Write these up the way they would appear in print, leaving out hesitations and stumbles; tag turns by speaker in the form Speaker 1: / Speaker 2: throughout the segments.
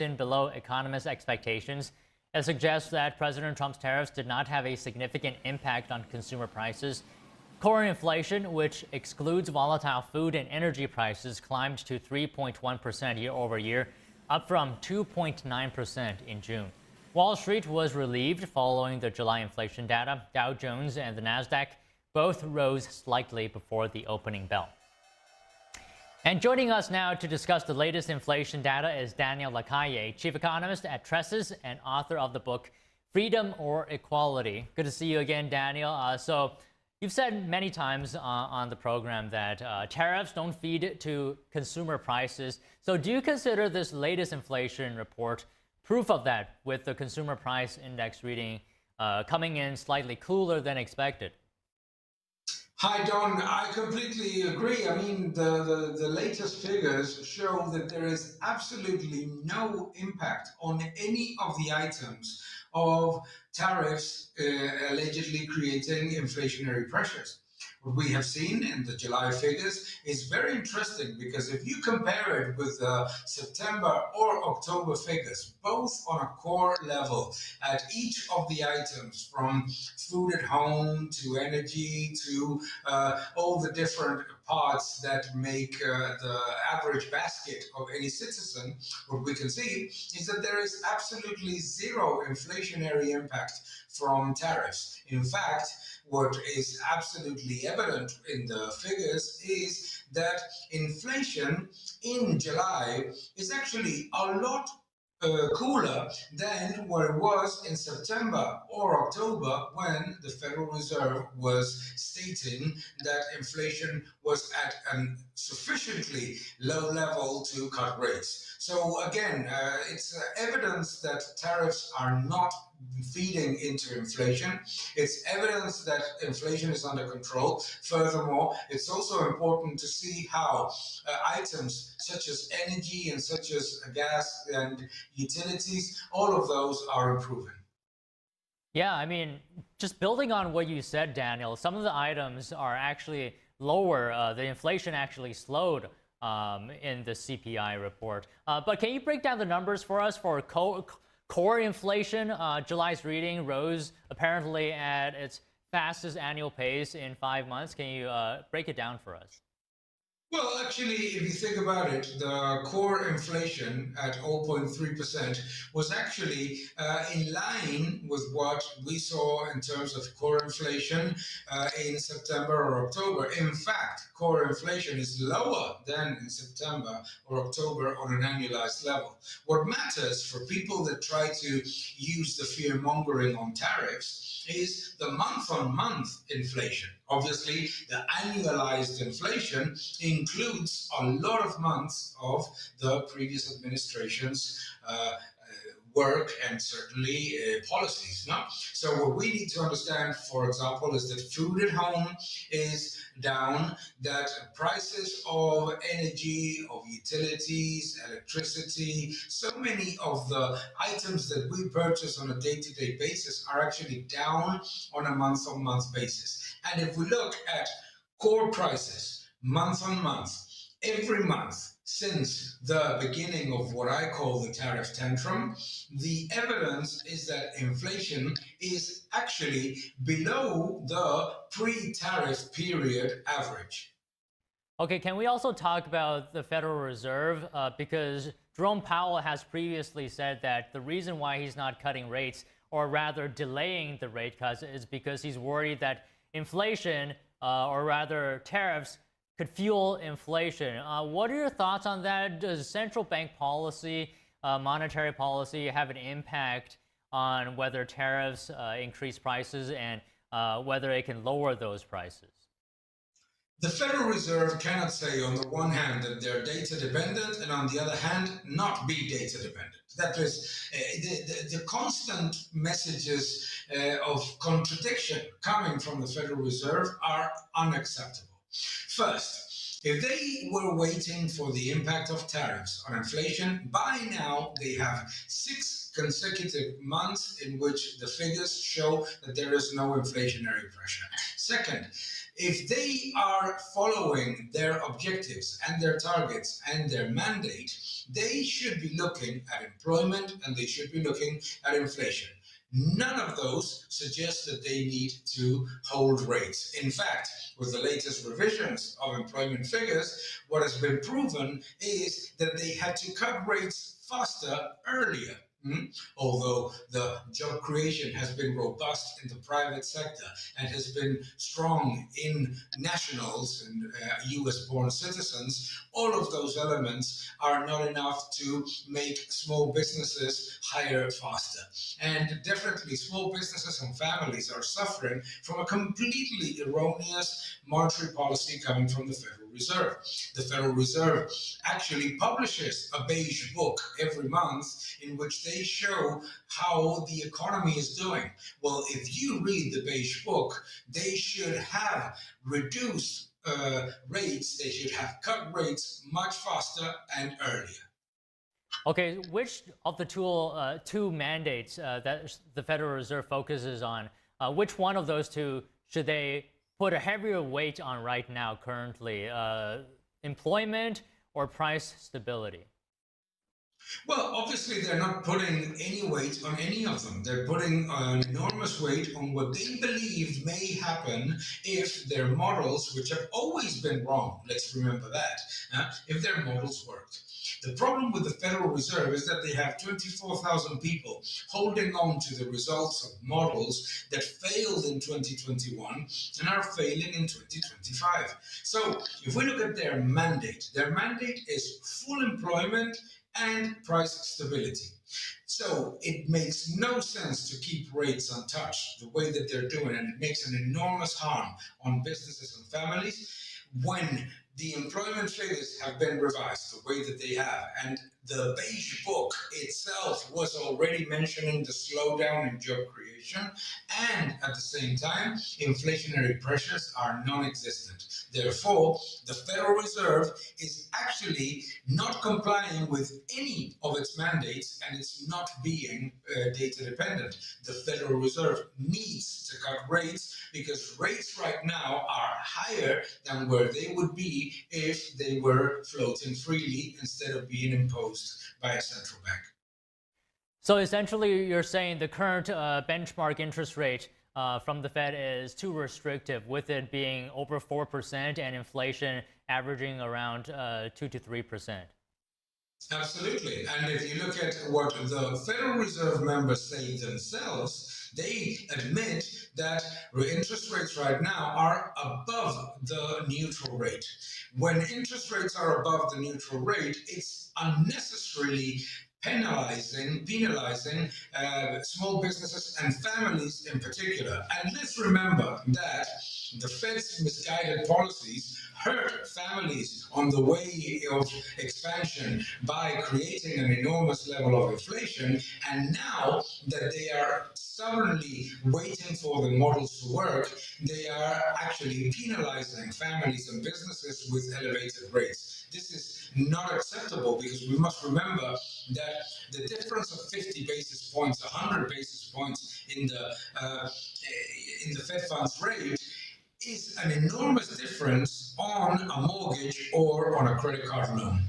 Speaker 1: in below economists' expectations. It suggests that President Trump's tariffs did not have a significant impact on consumer prices. Core inflation, which excludes volatile food and energy prices, climbed to 3.1% year over year, up from 2.9% in June. Wall Street was relieved following the July inflation data. Dow Jones and the Nasdaq both rose slightly before the opening bell. And joining us now to discuss the latest inflation data is Daniel Lacalle, chief economist at Tressis and author of the book Freedom or Equality. Good to see you again, Daniel. So you've said many times on the program that tariffs don't feed to consumer prices. So do you consider this latest inflation report proof of that, with the consumer price index reading coming in slightly cooler than expected?
Speaker 2: Hi, Don. I completely agree. I mean, the latest figures show that there is absolutely no impact on any of the items of tariffs allegedly creating inflationary pressures. What we have seen in the July figures is very interesting, because if you compare it with the September or October figures, both on a core level, at each of the items from food at home to energy to all the different parts that make the average basket of any citizen, what we can see is that there is absolutely zero inflationary impact from tariffs. In fact, what is absolutely evident in the figures is that inflation in July is actually a lot cooler than what it was in September or October, when the Federal Reserve was stating that inflation was at a sufficiently low level to cut rates. So again, it's evidence that tariffs are not feeding into inflation. It's evidence that inflation is under control. Furthermore, it's also important to see how items such as energy and such as gas and utilities, all of those are improving.
Speaker 1: Yeah, I mean, just building on what you said, Daniel, some of the items are actually lower. The inflation actually slowed in the CPI report. But can you break down the numbers for us for core inflation? July's reading rose apparently at its fastest annual pace in 5 months. Can you break it down for us?
Speaker 2: Well, actually, if you think about it, the core inflation at 0.3% was actually in line with what we saw in terms of core inflation in September or October. In fact, core inflation is lower than in September or October on an annualized level. What matters for people that try to use the fear-mongering on tariffs is the month-on-month inflation. Obviously, the annualized inflation includes a lot of months of the previous administration's work and certainly policies. No? So what we need to understand, for example, is that food at home is down, that prices of energy, of utilities, electricity, so many of the items that we purchase on a day-to-day basis are actually down on a month-on-month basis. And if we look at core prices, month-on-month, every month since the beginning of what I call the tariff tantrum, the evidence is that inflation is actually below the pre-tariff period average.
Speaker 1: Okay, can we also talk about the Federal Reserve? Because Jerome Powell has previously said that the reason why he's not cutting rates, or rather delaying the rate cuts, is because he's worried that inflation, or rather tariffs, could fuel inflation. What are your thoughts on that? Does central bank policy, monetary policy, have an impact on whether tariffs increase prices and whether it can lower those prices?
Speaker 2: The Federal Reserve cannot say on the one hand that they're data dependent and on the other hand not be data dependent. That is, the constant messages of contradiction coming from the Federal Reserve are unacceptable. First, if they were waiting for the impact of tariffs on inflation, by now they have 6 consecutive months in which the figures show that there is no inflationary pressure. Second, if they are following their objectives and their targets and their mandate, they should be looking at employment and they should be looking at inflation. None of those suggest that they need to hold rates. In fact, with the latest revisions of employment figures, what has been proven is that they had to cut rates faster earlier. Although the job creation has been robust in the private sector and has been strong in nationals and US-born citizens, all of those elements are not enough to make small businesses hire faster. And definitely small businesses and families are suffering from a completely erroneous monetary policy coming from the Federal Reserve. The Federal Reserve actually publishes a beige book every month in which they show how the economy is doing. Well, if you read the beige book, they should have reduced rates, they should have cut rates much faster and earlier.
Speaker 1: Okay, which of the two mandates that the Federal Reserve focuses on, which one of those two should they put a heavier weight on right now currently, employment or price stability?
Speaker 2: Well, obviously they're not putting any weight on any of them. They're putting an enormous weight on what they believe may happen if their models, which have always been wrong, let's remember that, if their models worked. The problem with the Federal Reserve is that they have 24,000 people holding on to the results of models that failed in 2021 and are failing in 2025. So if we look at their mandate is full employment and price stability. So it makes no sense to keep rates untouched the way that they're doing, and it makes an enormous harm on businesses and families when the employment figures have been revised the way that they have, and the beige book itself was already mentioning the slowdown in job creation, and at the same time, inflationary pressures are non-existent. Therefore, the Federal Reserve is actually not complying with any of its mandates, and it's not being data dependent. The Federal Reserve needs to cut rates because rates right now are higher than where they would be if they were floating freely instead of being imposed by a central bank.
Speaker 1: So essentially, you're saying the current benchmark interest rate from the Fed is too restrictive, with it being over 4% and inflation averaging around 2 to 3%.
Speaker 2: Absolutely. And if you look at what the Federal Reserve members say themselves, they admit that interest rates right now are above the neutral rate. When interest rates are above the neutral rate, it's unnecessarily penalizing small businesses and families in particular. And let's remember that the Fed's misguided policies hurt families on the way of expansion by creating an enormous level of inflation, and now that they are stubbornly waiting for the models to work, they are actually penalizing families and businesses with elevated rates. This is not acceptable because we must remember that the difference of 50 basis points, 100 basis points in the Fed funds rate is an enormous difference on a mortgage or on a credit card loan.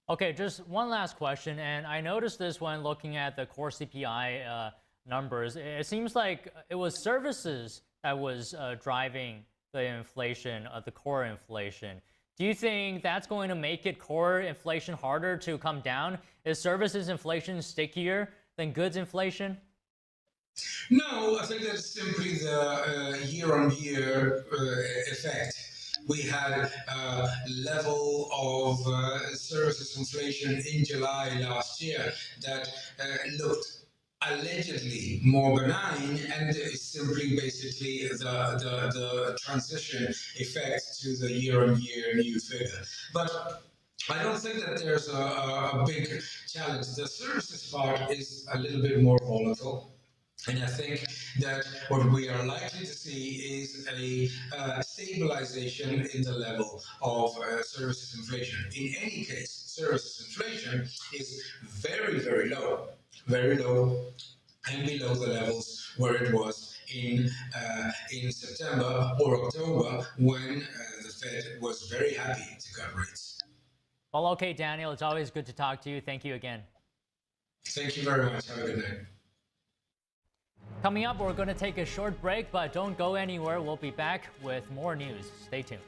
Speaker 1: Okay, just one last question, and I noticed this when looking at the core CPI numbers. It seems like it was services that was driving the inflation, the core inflation. Do you think that's going to make it core inflation harder to come down? Is services inflation stickier than goods inflation?
Speaker 2: No, I think that's simply the year-on-year effect. We had a level of services inflation in July last year that looked allegedly more benign, and it's simply basically the transition effect to the year-on-year new figure. But I don't think that there's a big challenge. The services part is a little bit more volatile. And I think that what we are likely to see is a stabilization in the level of services inflation. In any case, services inflation is very, very low, and below the levels where it was in September or October when the Fed was very happy to cut rates.
Speaker 1: Well, okay, Daniel, it's always good to talk to you. Thank you again.
Speaker 2: Thank you very much. Have a good night.
Speaker 1: Coming up, we're going to take a short break, but don't go anywhere. We'll be back with more news. Stay tuned.